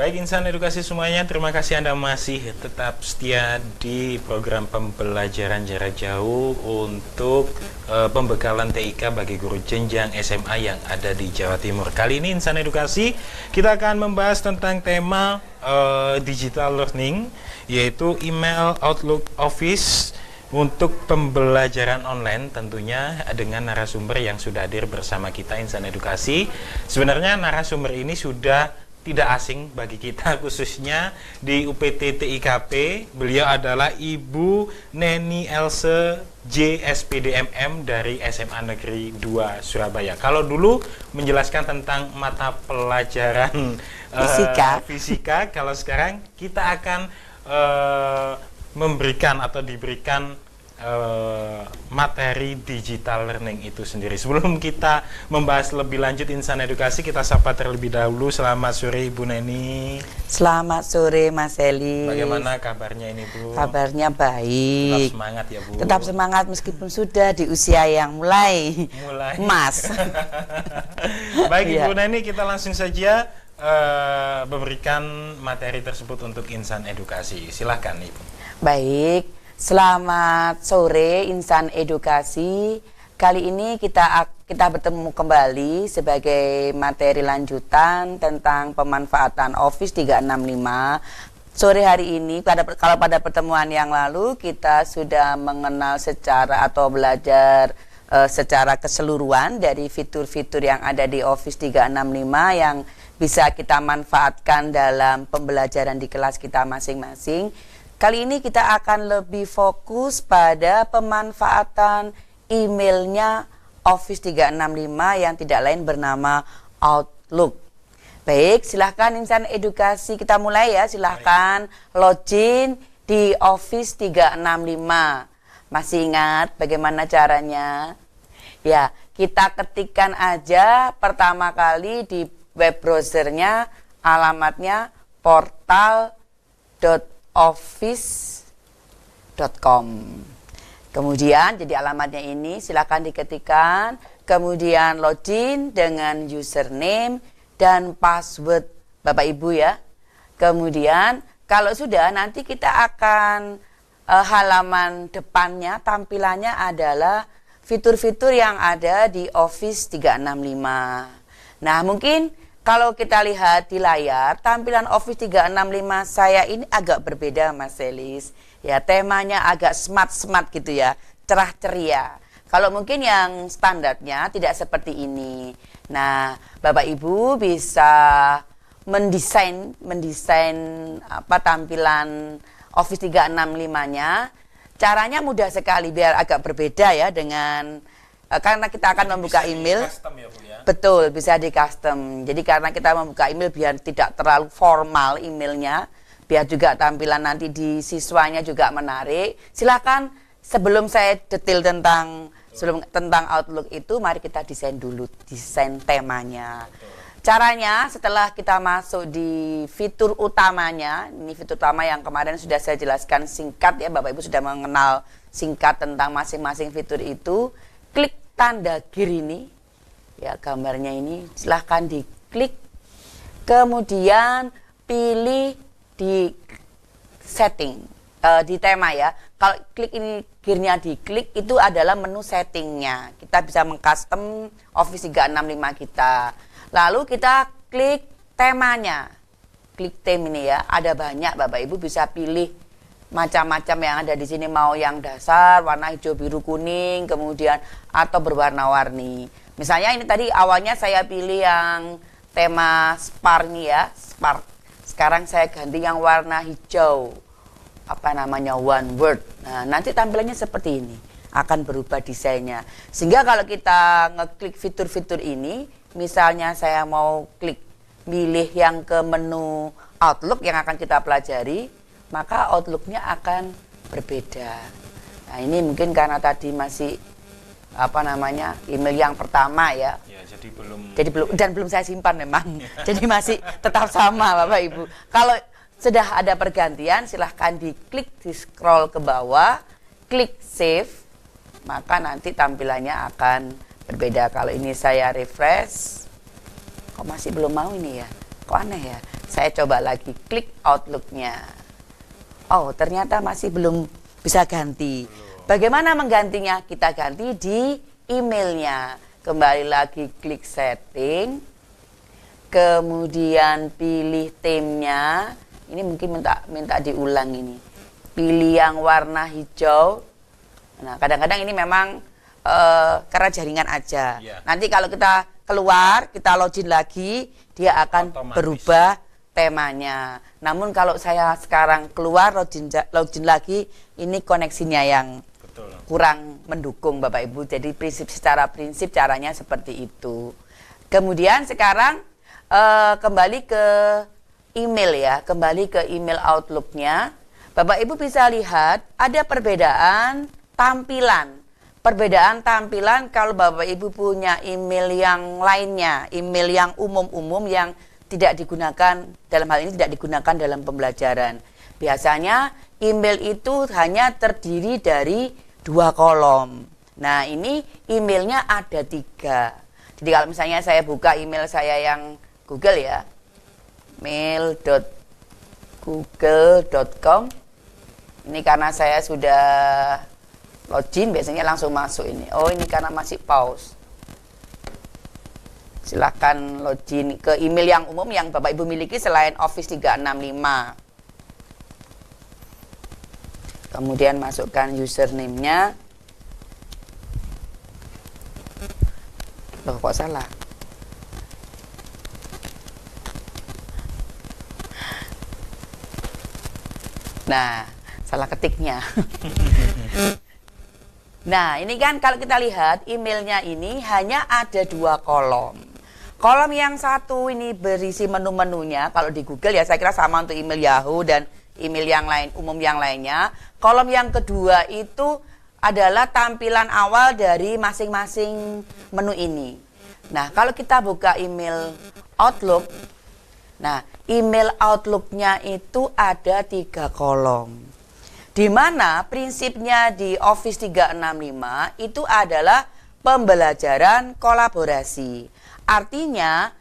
Baik insan edukasi semuanya, terima kasih Anda masih tetap setia di program pembelajaran jarak jauh untuk pembekalan TIK bagi guru jenjang SMA yang ada di Jawa Timur. Kali ini insan edukasi kita akan membahas tentang tema digital learning, yaitu email, Outlook, Office untuk pembelajaran online, tentunya dengan narasumber yang sudah hadir bersama kita insan edukasi. Sebenarnya narasumber ini sudah tidak asing bagi kita, khususnya di UPT TIKP. Beliau adalah Ibu Neni Else JSPDMM dari SMA Negeri 2 Surabaya. Kalau dulu menjelaskan tentang mata pelajaran fisika, kalau sekarang kita akan memberikan atau diberikan materi digital learning itu sendiri. Sebelum kita membahas lebih lanjut insan edukasi, kita sapa terlebih dahulu. Selamat sore Ibu Neni. Selamat sore Mas Eli. Bagaimana kabarnya ini Bu? Kabarnya baik. Tetap semangat ya Bu. Tetap semangat meskipun sudah di usia yang mulai emas. Baik Ibu Neni, kita langsung saja memberikan materi tersebut untuk insan edukasi. Silahkan Ibu. Baik. Selamat sore insan edukasi. Kali ini kita bertemu kembali sebagai materi lanjutan tentang pemanfaatan Office 365. Sore hari ini, kalau pada pertemuan yang lalu kita sudah mengenal secara atau belajar secara keseluruhan dari fitur-fitur yang ada di Office 365 yang bisa kita manfaatkan dalam pembelajaran di kelas kita masing-masing. Kali ini kita akan lebih fokus pada pemanfaatan emailnya Office 365 yang tidak lain bernama Outlook. Baik, silahkan insan edukasi, kita mulai ya, silahkan login di Office 365. Masih ingat bagaimana caranya? Ya, kita ketikkan aja pertama kali di web browsernya, alamatnya portal.office.com. Kemudian jadi alamatnya ini silakan diketikkan, kemudian login dengan username dan password Bapak Ibu ya. Kemudian kalau sudah, nanti kita akan halaman depannya, tampilannya adalah fitur-fitur yang ada di Office 365. Nah, mungkin kalau kita lihat di layar, tampilan Office 365 saya ini agak berbeda Mas Selis. Ya, temanya agak smart-smart gitu ya, cerah ceria. Kalau mungkin yang standarnya tidak seperti ini. Nah, Bapak Ibu bisa mendesain tampilan Office 365-nya. Caranya mudah sekali biar agak berbeda ya dengan karena kita akan membuka email. Custom ya Bu ya? Betul, bisa di custom. Jadi karena kita membuka email biar tidak terlalu formal emailnya, biar juga tampilan nanti di siswanya juga menarik. Silakan sebelum saya detail tentang Outlook itu, mari kita desain dulu, desain temanya. Caranya setelah kita masuk di fitur utamanya, ini fitur utama yang kemarin sudah saya jelaskan singkat ya, Bapak Ibu sudah mengenal singkat tentang masing-masing fitur itu. Klik tanda gear ini, ya gambarnya ini, silahkan diklik, kemudian pilih di setting, di tema ya. Kalau klik ini, gearnya diklik, itu adalah menu settingnya. Kita bisa mengcustom Office 365 kita. Lalu kita klik temanya, klik theme ini ya. Ada banyak Bapak Ibu bisa pilih macam-macam yang ada di sini, mau yang dasar warna hijau biru kuning, kemudian atau berwarna-warni. Misalnya ini tadi awalnya saya pilih yang tema Spark nih ya, Spark. Sekarang saya ganti yang warna hijau, apa namanya, one word. Nah, nanti tampilannya seperti ini, akan berubah desainnya. Sehingga kalau kita ngeklik fitur-fitur ini, misalnya saya mau klik pilih yang ke menu Outlook yang akan kita pelajari, maka Outlook-nya akan berbeda. Nah, ini mungkin karena tadi masih email yang pertama ya. Ya, jadi belum saya simpan memang. Jadi masih tetap sama Bapak Ibu. Kalau sudah ada pergantian, silahkan diklik, di scroll ke bawah, klik save, maka nanti tampilannya akan berbeda. Kalau ini saya refresh, kok masih belum mau ini ya. Kok aneh ya? Saya coba lagi klik Outlook-nya. Oh, ternyata masih belum bisa ganti. Bagaimana menggantinya? Kita ganti di emailnya. Kembali lagi klik setting. Kemudian pilih theme-nya. Ini mungkin minta diulang ini. Pilih yang warna hijau. Nah, kadang-kadang ini memang karena jaringan aja. Yeah. Nanti kalau kita keluar, kita login lagi, dia akan otomatis berubah temanya. Namun kalau saya sekarang keluar login lagi, ini koneksinya yang Betul. kurang mendukung Bapak Ibu. Jadi secara prinsip caranya seperti itu. Kemudian sekarang kembali ke email ya, kembali ke email Outlook-nya. Bapak Ibu bisa lihat ada perbedaan tampilan. Perbedaan tampilan kalau Bapak Ibu punya email yang lainnya, email yang umum-umum yang tidak digunakan, dalam hal ini tidak digunakan dalam pembelajaran. Biasanya email itu hanya terdiri dari 2 kolom. Nah, ini emailnya ada 3. Jadi kalau misalnya saya buka email saya yang Google ya, mail.google.com. Ini karena saya sudah login, biasanya langsung masuk ini. Oh, ini karena masih pause. Silakan login ke email yang umum yang Bapak Ibu miliki selain Office 365. Kemudian masukkan username-nya. Loh, kok salah? Nah, salah ketiknya. Nah, ini kan kalau kita lihat emailnya ini hanya ada 2 kolom. Kolom yang satu ini berisi menu-menunya. Kalau di Google ya saya kira sama untuk email Yahoo dan email yang lain, umum yang lainnya. Kolom yang kedua itu adalah tampilan awal dari masing-masing menu ini. Nah, kalau kita buka email Outlook, nah email Outlook-nya itu ada 3 kolom. Di mana prinsipnya di Office 365 itu adalah pembelajaran kolaborasi. Artinya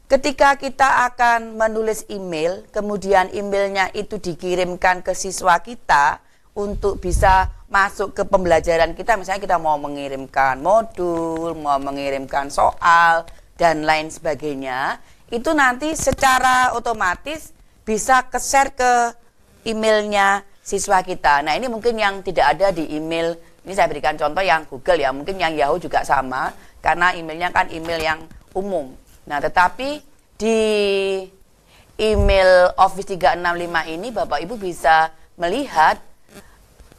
ketika kita akan menulis email, kemudian emailnya itu dikirimkan ke siswa kita untuk bisa masuk ke pembelajaran kita. Misalnya kita mau mengirimkan modul, mau mengirimkan soal, dan lain sebagainya. Itu nanti secara otomatis bisa ke-share ke emailnya siswa kita. Nah, ini mungkin yang tidak ada di email, ini saya berikan contoh yang Google ya, mungkin yang Yahoo juga sama, karena emailnya kan email yang umum. Nah, tetapi di email Office 365 ini Bapak Ibu bisa melihat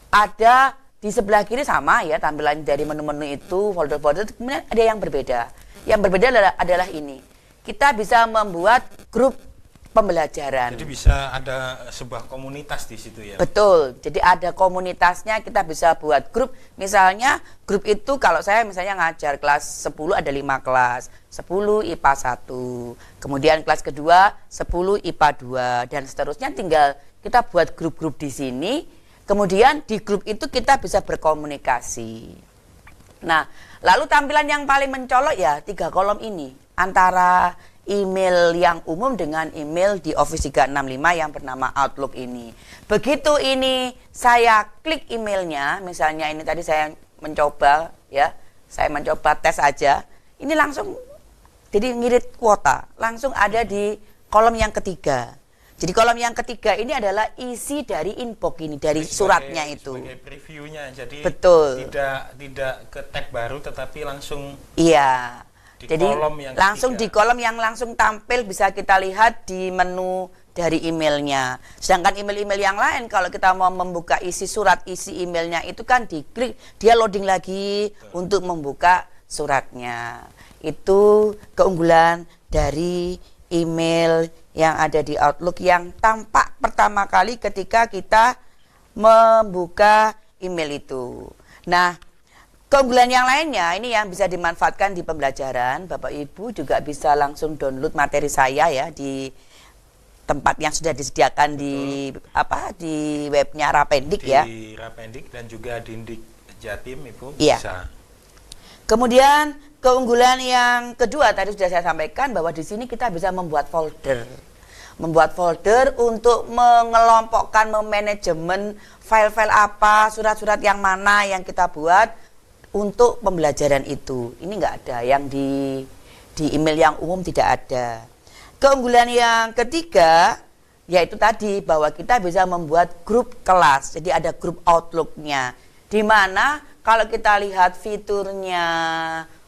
ada di sebelah kiri sama ya, tampilan dari menu-menu itu, folder-folder, kemudian ada yang berbeda. Yang berbeda adalah ini. Kita bisa membuat grup pembelajaran. Jadi bisa ada sebuah komunitas di situ ya. Betul. Jadi ada komunitasnya, kita bisa buat grup. Misalnya grup itu kalau saya misalnya ngajar kelas 10 ada 5 kelas. 10 IPA 1. Kemudian kelas kedua 10 IPA 2 dan seterusnya, tinggal kita buat grup-grup di sini. Kemudian di grup itu kita bisa berkomunikasi. Nah, lalu tampilan yang paling mencolok ya 3 kolom ini. Antara email yang umum dengan email di Office 365 yang bernama Outlook ini. Begitu ini saya klik emailnya, misalnya ini tadi saya mencoba ya, saya mencoba tes aja, ini langsung jadi ngirit kuota, langsung ada di kolom yang ketiga. Jadi kolom yang ketiga ini adalah isi dari inbox ini, dari suratnya itu. Sebagai previewnya, jadi betul. Tidak ke tab baru, tetapi langsung. Iya. Jadi langsung di kolom yang langsung tampil bisa kita lihat di menu dari emailnya. Sedangkan email-email yang lain kalau kita mau membuka isi surat, isi emailnya itu kan diklik, dia loading lagi untuk membuka suratnya. Itu keunggulan dari email yang ada di Outlook yang tampak pertama kali ketika kita membuka email itu. Nah, keunggulan yang lainnya ini yang bisa dimanfaatkan di pembelajaran. Bapak Ibu juga bisa langsung download materi saya ya di tempat yang sudah disediakan. Betul. Di webnya Rapendik ya. Di Rapendik dan juga di Indik Jatim Ibu iya. bisa. Kemudian keunggulan yang kedua tadi sudah saya sampaikan bahwa di sini kita bisa membuat folder. Membuat folder untuk mengelompokkan, memanajemen file-file apa, surat-surat yang mana yang kita buat untuk pembelajaran itu. Ini enggak ada, yang di email yang umum tidak ada. Keunggulan yang ketiga yaitu tadi bahwa kita bisa membuat grup kelas. Jadi ada grup Outlook-nya. Di mana kalau kita lihat fiturnya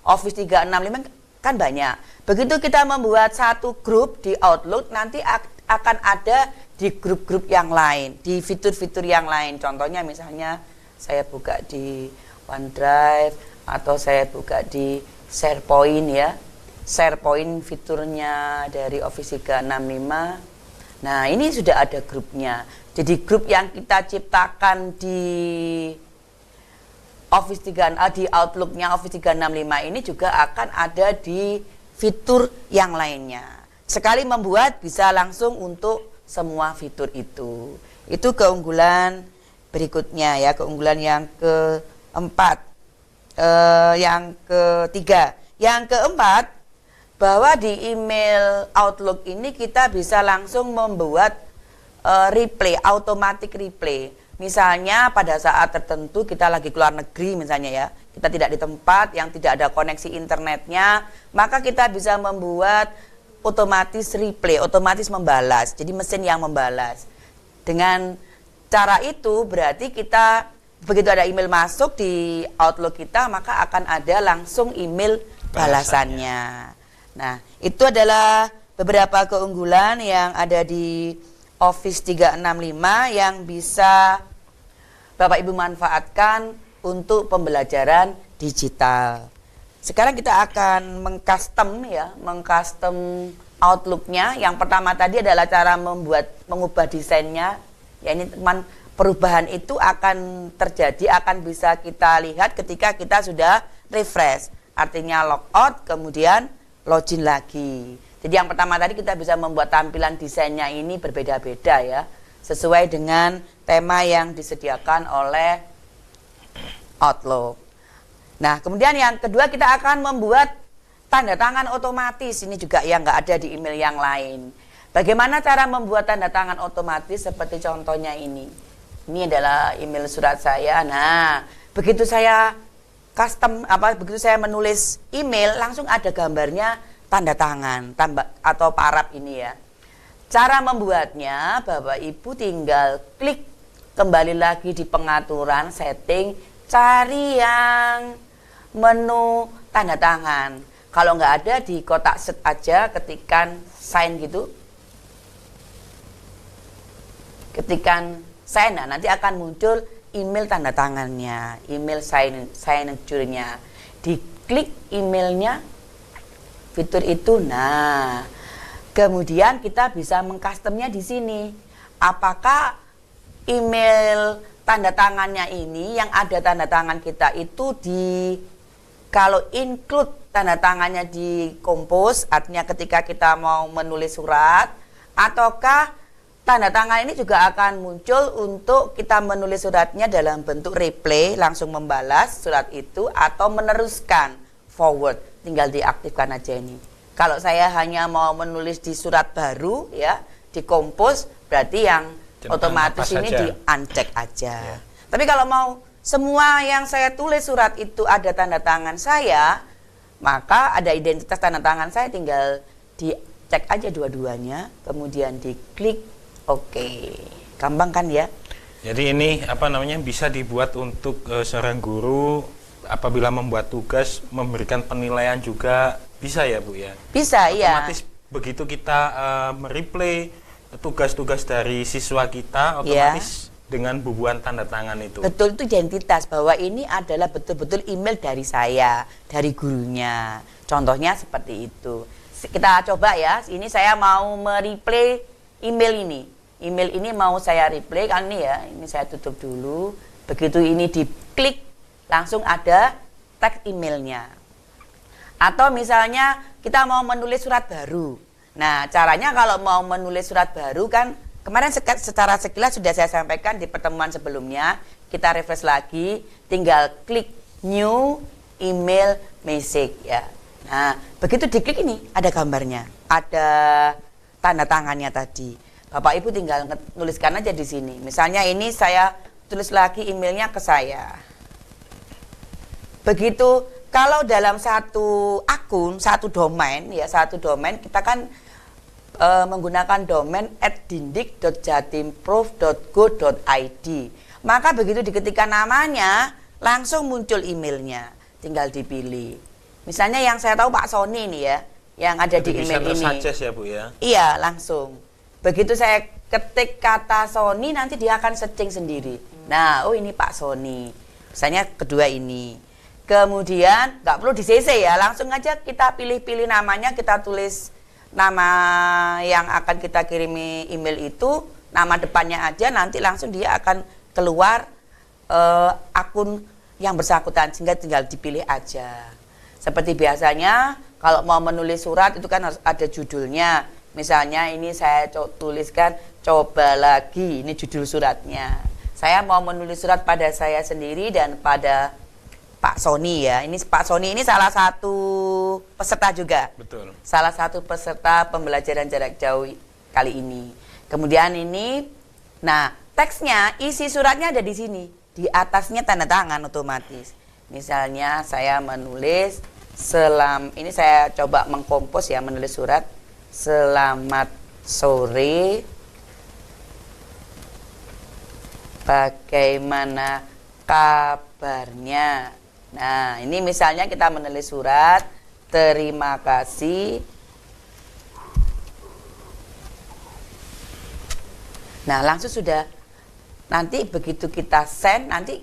Office 365 kan banyak. Begitu kita membuat satu grup di Outlook, nanti akan ada di grup-grup yang lain, di fitur-fitur yang lain. Contohnya misalnya saya buka di OneDrive atau saya buka di SharePoint ya. SharePoint fiturnya dari Office 365. Nah, ini sudah ada grupnya. Jadi grup yang kita ciptakan di Office 3 di Outlook-nya Office 365 ini juga akan ada di fitur yang lainnya. Sekali membuat bisa langsung untuk semua fitur itu. Itu keunggulan berikutnya ya, keunggulan yang keempat. Yang ketiga. Yang keempat, bahwa di email Outlook ini kita bisa langsung membuat replay, automatic replay. Misalnya pada saat tertentu kita lagi keluar negeri misalnya ya, kita tidak di tempat yang tidak ada koneksi internetnya, maka kita bisa membuat otomatis replay, otomatis membalas. Jadi mesin yang membalas. Dengan cara itu berarti kita begitu ada email masuk di Outlook kita, maka akan ada langsung email balasannya. Nah, itu adalah beberapa keunggulan yang ada di Office 365 yang bisa Bapak Ibu manfaatkan untuk pembelajaran digital. Sekarang kita akan mengcustom Outlook-nya. Yang pertama tadi adalah cara mengubah desainnya. Ya, ini teman, perubahan itu akan terjadi, akan bisa kita lihat ketika kita sudah refresh. Artinya logout, kemudian login lagi. Jadi yang pertama tadi kita bisa membuat tampilan desainnya ini berbeda-beda ya, sesuai dengan tema yang disediakan oleh Outlook. Nah, kemudian yang kedua kita akan membuat tanda tangan otomatis. Ini juga yang nggak ada di email yang lain. Bagaimana cara membuat tanda tangan otomatis seperti contohnya ini. Ini adalah email surat saya. Nah, begitu saya begitu saya menulis email, langsung ada gambarnya tanda tangan atau paraf ini ya. Cara membuatnya, Bapak Ibu tinggal klik kembali lagi di pengaturan setting, cari yang menu tanda tangan. Kalau nggak ada di kotak set aja, ketikan sign gitu. Ketikan sign, nah nanti akan muncul email tanda tangannya, email signature-nya. Diklik emailnya, fitur itu. Nah, kemudian kita bisa mengcustomnya di sini. Apakah email tanda tangannya ini yang ada tanda tangan kita itu kalau include tanda tangannya di compose, artinya ketika kita mau menulis surat, ataukah tanda tangan ini juga akan muncul untuk kita menulis suratnya dalam bentuk replay, langsung membalas surat itu, atau meneruskan forward, tinggal diaktifkan aja ini. Kalau saya hanya mau menulis di surat baru ya, di compose, berarti yang otomatis ini di uncheck aja. Ya. Tapi kalau mau semua yang saya tulis surat itu ada tanda tangan saya, maka ada identitas tanda tangan saya, tinggal dicek aja dua-duanya, kemudian diklik oke. Gampang kan ya? Jadi ini bisa dibuat untuk seorang guru apabila membuat tugas, memberikan penilaian juga bisa ya Bu ya? Bisa. Otomatis begitu kita mereplay tugas-tugas dari siswa kita, otomatis dengan bubuhan tanda tangan itu. Betul, itu identitas bahwa ini adalah betul-betul email dari saya, dari gurunya. Contohnya seperti itu. Kita coba ya, ini saya mau mereplay email ini. Email ini mau saya replay kan ini ya, ini saya tutup dulu. Begitu ini diklik, langsung ada teks emailnya. Atau misalnya kita mau menulis surat baru. Nah, caranya kalau mau menulis surat baru kan, kemarin secara sekilas sudah saya sampaikan di pertemuan sebelumnya. Kita refresh lagi, tinggal klik new email message ya. Nah, begitu diklik ini ada gambarnya, ada tanda tangannya tadi. Bapak Ibu tinggal nuliskan aja di sini. Misalnya ini saya tulis lagi emailnya ke saya. Begitu kalau dalam satu akun, satu domain kita kan menggunakan domain @dindik.jatimprov.go.id. Maka begitu diketikkan namanya, langsung muncul emailnya, tinggal dipilih. Misalnya yang saya tahu Pak Sony nih ya, yang ada di email ini. Bisa tersuggest ya Bu ya? Iya, langsung. Begitu saya ketik kata Sony, nanti dia akan searching sendiri. Nah, oh ini Pak Sony. Misalnya kedua ini. Kemudian nggak perlu di CC ya, langsung aja kita pilih-pilih namanya, kita tulis nama yang akan kita kirimi email itu, nama depannya aja, nanti langsung dia akan keluar akun yang bersangkutan, sehingga tinggal dipilih aja. Seperti biasanya kalau mau menulis surat itu kan harus ada judulnya. Misalnya ini saya tuliskan coba lagi, ini judul suratnya. Saya mau menulis surat pada saya sendiri dan pada Pak Sony ya. Ini Pak Sony ini salah satu peserta juga. Betul. Salah satu peserta pembelajaran jarak jauh kali ini. Kemudian ini, nah teksnya, isi suratnya ada di sini. Di atasnya tanda tangan otomatis. Misalnya saya menulis ini saya coba mengkompos ya, menulis surat. Selamat sore. Bagaimana kabarnya? Nah, ini misalnya kita menulis surat, terima kasih. Nah, langsung sudah. Nanti begitu kita send, nanti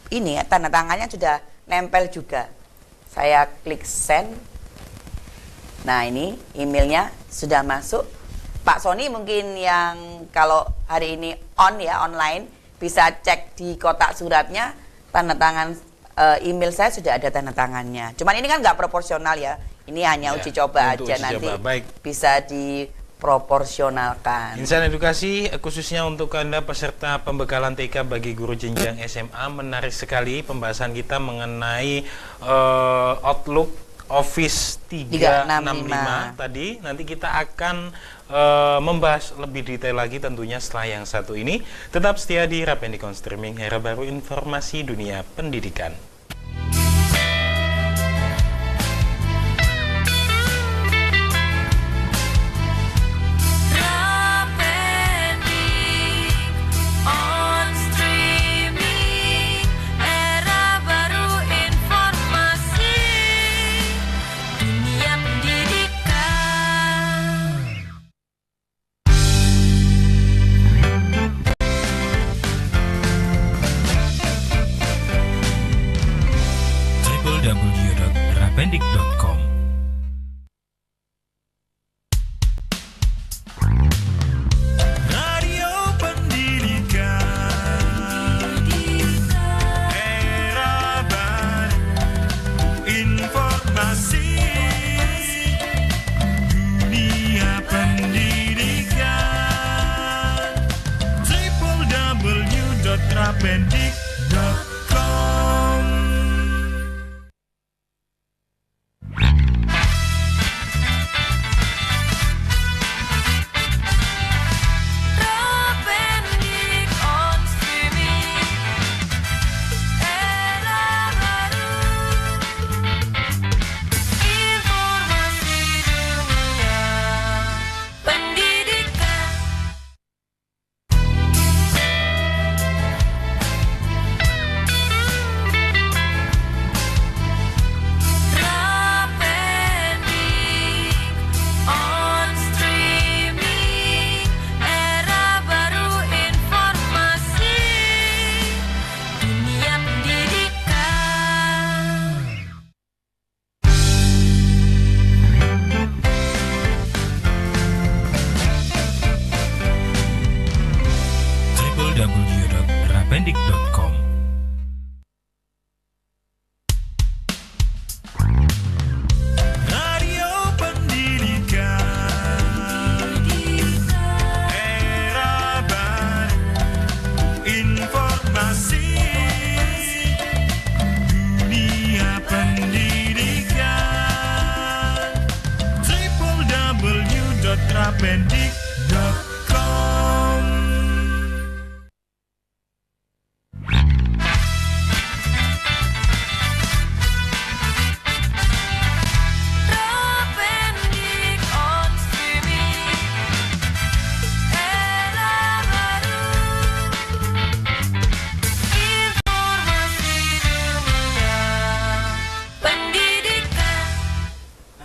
ini ya, tanda tangannya sudah nempel juga. Saya klik send. Nah, ini emailnya sudah masuk. Pak Sony mungkin yang kalau hari ini online, bisa cek di kotak suratnya, tanda tangan email saya sudah ada tanda tangannya. Cuman ini kan nggak proporsional ya. Ini hanya uji coba aja, nanti bisa diproporsionalkan. Insan edukasi khususnya untuk Anda peserta pembekalan TK bagi guru jenjang SMA, menarik sekali pembahasan kita mengenai Outlook Office 365 tadi. Nanti kita akan membahas lebih detail lagi tentunya setelah yang satu ini. Tetap setia di Rapendikon Streaming, era baru informasi dunia pendidikan. Kemendikbud.com. Propendik on streaming, era baru, informasi dunia pendidikan.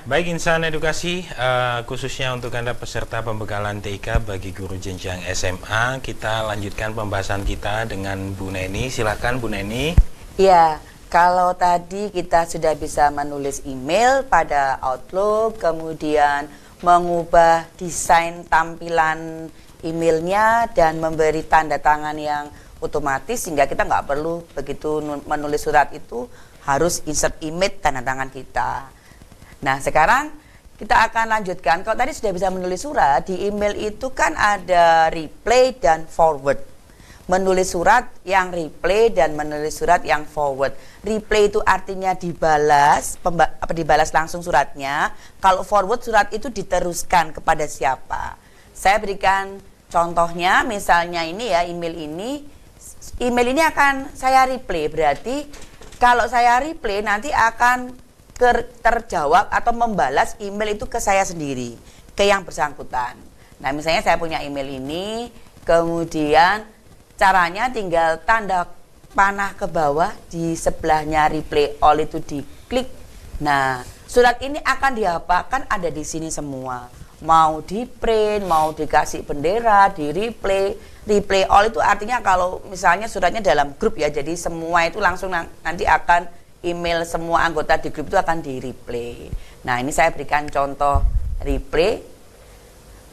Baik insan edukasi, khususnya untuk Anda peserta pembekalan TIK bagi guru jenjang SMA, kita lanjutkan pembahasan kita dengan Bu Neni. Silakan Bu Neni. Ya, kalau tadi kita sudah bisa menulis email pada Outlook, kemudian mengubah desain tampilan emailnya dan memberi tanda tangan yang otomatis sehingga kita nggak perlu begitu menulis surat itu harus insert image tanda tangan kita. Nah, sekarang kita akan lanjutkan. Kalau tadi sudah bisa menulis surat, di email itu kan ada reply dan forward. Menulis surat yang reply dan menulis surat yang forward. Reply itu artinya dibalas, dibalas langsung suratnya. Kalau forward, surat itu diteruskan kepada siapa. Saya berikan contohnya, misalnya ini ya, email ini akan saya reply. Berarti kalau saya reply nanti akan terjawab atau membalas email itu ke saya sendiri, ke yang bersangkutan. Nah, misalnya saya punya email ini, kemudian caranya tinggal tanda panah ke bawah, di sebelahnya reply all itu diklik. Nah, surat ini akan diapakan ada di sini semua. Mau di print, mau dikasih bendera, di reply. Reply all itu artinya kalau misalnya suratnya dalam grup ya, jadi semua itu langsung nanti akan email semua anggota di grup itu akan di replay. Nah, ini saya berikan contoh replay.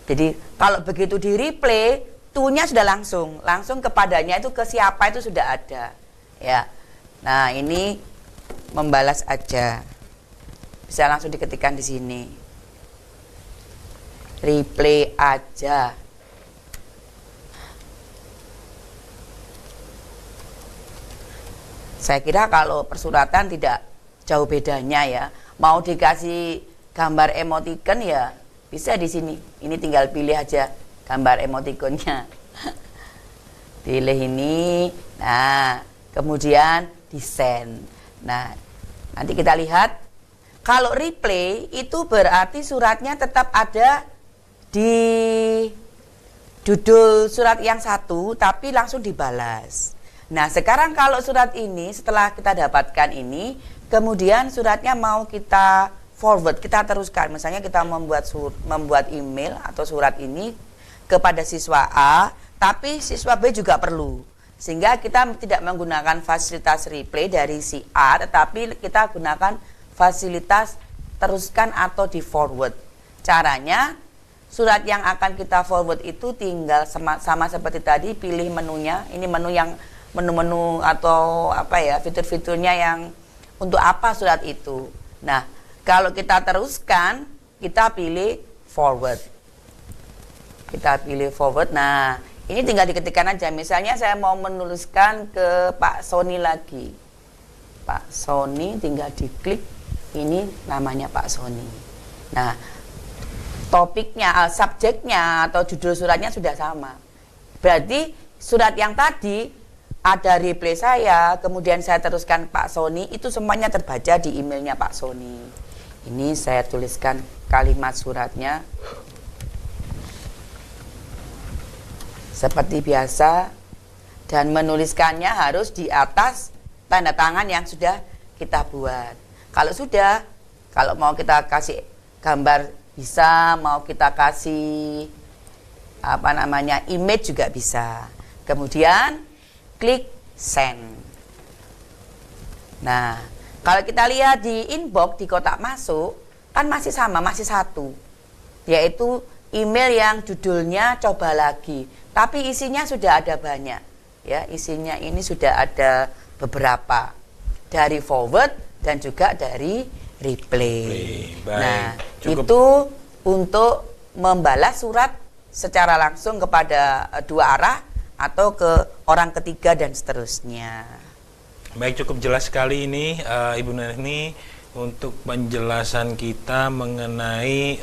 Jadi kalau begitu di replay, to-nya sudah langsung kepadanya itu ke siapa itu sudah ada. Ya. Nah, ini membalas aja. Bisa langsung diketikkan di sini. Replay aja. Saya kira kalau persuratan tidak jauh bedanya ya. Mau dikasih gambar emoticon ya bisa di sini. Ini tinggal pilih aja gambar emoticonnya. Pilih ini. Nah, kemudian di send. Nah, nanti kita lihat. Kalau replay itu berarti suratnya tetap ada di judul surat yang satu tapi langsung dibalas. Nah, sekarang kalau surat ini setelah kita dapatkan ini, kemudian suratnya mau kita forward, kita teruskan. Misalnya kita membuat email atau surat ini kepada siswa A, tapi siswa B juga perlu. Sehingga kita tidak menggunakan fasilitas replay dari si A, tetapi kita gunakan fasilitas teruskan atau di forward. Caranya, surat yang akan kita forward itu tinggal sama seperti tadi, pilih menunya. Ini menu atau apa ya, fitur-fiturnya yang untuk apa surat itu. Nah, kalau kita teruskan, kita pilih forward. Kita pilih forward. Nah, ini tinggal diketikkan aja. Misalnya saya mau menuliskan ke Pak Sony lagi. Pak Sony, tinggal diklik. Ini namanya Pak Sony. Nah, topiknya, subjeknya atau judul suratnya sudah sama. Berarti surat yang tadi ada reply saya, kemudian saya teruskan Pak Sony, itu semuanya terbaca di emailnya Pak Sony. Ini saya tuliskan kalimat suratnya seperti biasa, dan menuliskannya harus di atas tanda tangan yang sudah kita buat. Kalau sudah, kalau mau kita kasih gambar bisa, mau kita kasih image juga bisa. Kemudian klik send. Nah, kalau kita lihat di inbox, di kotak masuk, kan masih sama, masih satu. Yaitu email yang judulnya coba lagi. Tapi isinya sudah ada banyak. Ya, isinya ini sudah ada beberapa. Dari forward dan juga dari replay. Nah, cukup. Itu untuk membalas surat secara langsung kepada dua arah atau ke orang ketiga dan seterusnya. Baik, cukup jelas sekali ini Ibu Neni untuk penjelasan kita mengenai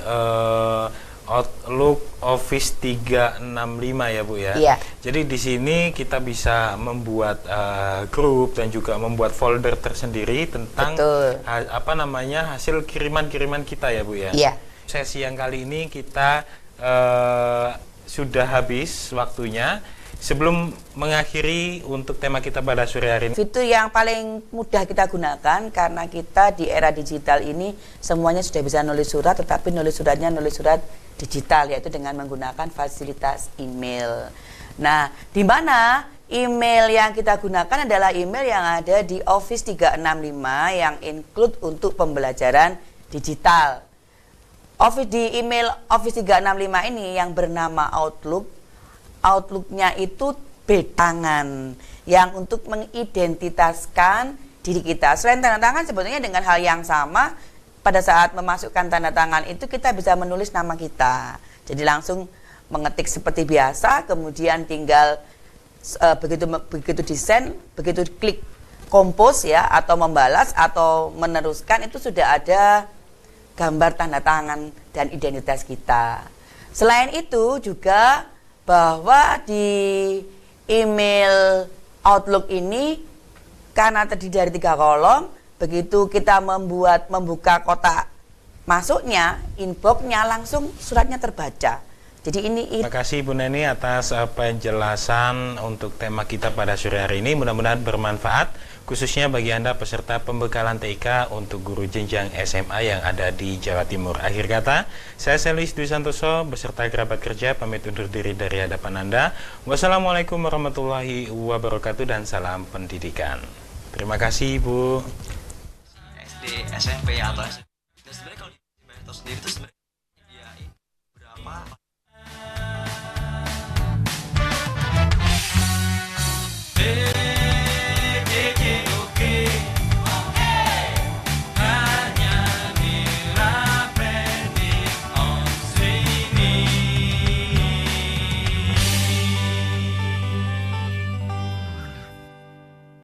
Outlook Office 365 ya Bu ya. Iya. Jadi di sini kita bisa membuat grup dan juga membuat folder tersendiri tentang Betul. hasil kiriman-kiriman kita ya Bu ya. Iya. Sesi yang kali ini kita sudah habis waktunya. Sebelum mengakhiri untuk tema kita pada sore hari ini, Fitur yang paling mudah kita gunakan karena kita di era digital ini semuanya sudah bisa nulis surat, tetapi nulis suratnya nulis surat digital, yaitu dengan menggunakan fasilitas email. Nah, di mana email yang kita gunakan adalah email yang ada di Office 365 yang include untuk pembelajaran digital. Di email Office 365 ini yang bernama Outlook-nya itu tangan yang untuk mengidentitaskan diri kita. Selain tanda tangan, sebetulnya dengan hal yang sama, pada saat memasukkan tanda tangan itu kita bisa menulis nama kita. Jadi langsung mengetik seperti biasa, kemudian tinggal begitu desain, begitu klik compose ya, atau membalas atau meneruskan, itu sudah ada gambar tanda tangan dan identitas kita. Selain itu juga bahwa di email Outlook ini karena terdiri dari 3 kolom, begitu kita membuka kotak masuknya, inbox-nya, langsung suratnya terbaca. Jadi ini terima kasih Bu Neni atas penjelasan untuk tema kita pada sore hari ini. Mudah-mudahan bermanfaat, khususnya bagi Anda peserta pembekalan TIK untuk guru jenjang SMA yang ada di Jawa Timur. Akhir kata, saya Selis Dwi Santoso beserta kerabat kerja pamit undur diri dari hadapan Anda. Wassalamualaikum warahmatullahi wabarakatuh dan salam pendidikan. Terima kasih Bu. SD, SMP atau sebenarnya kalau di sendiri itu sebenarnya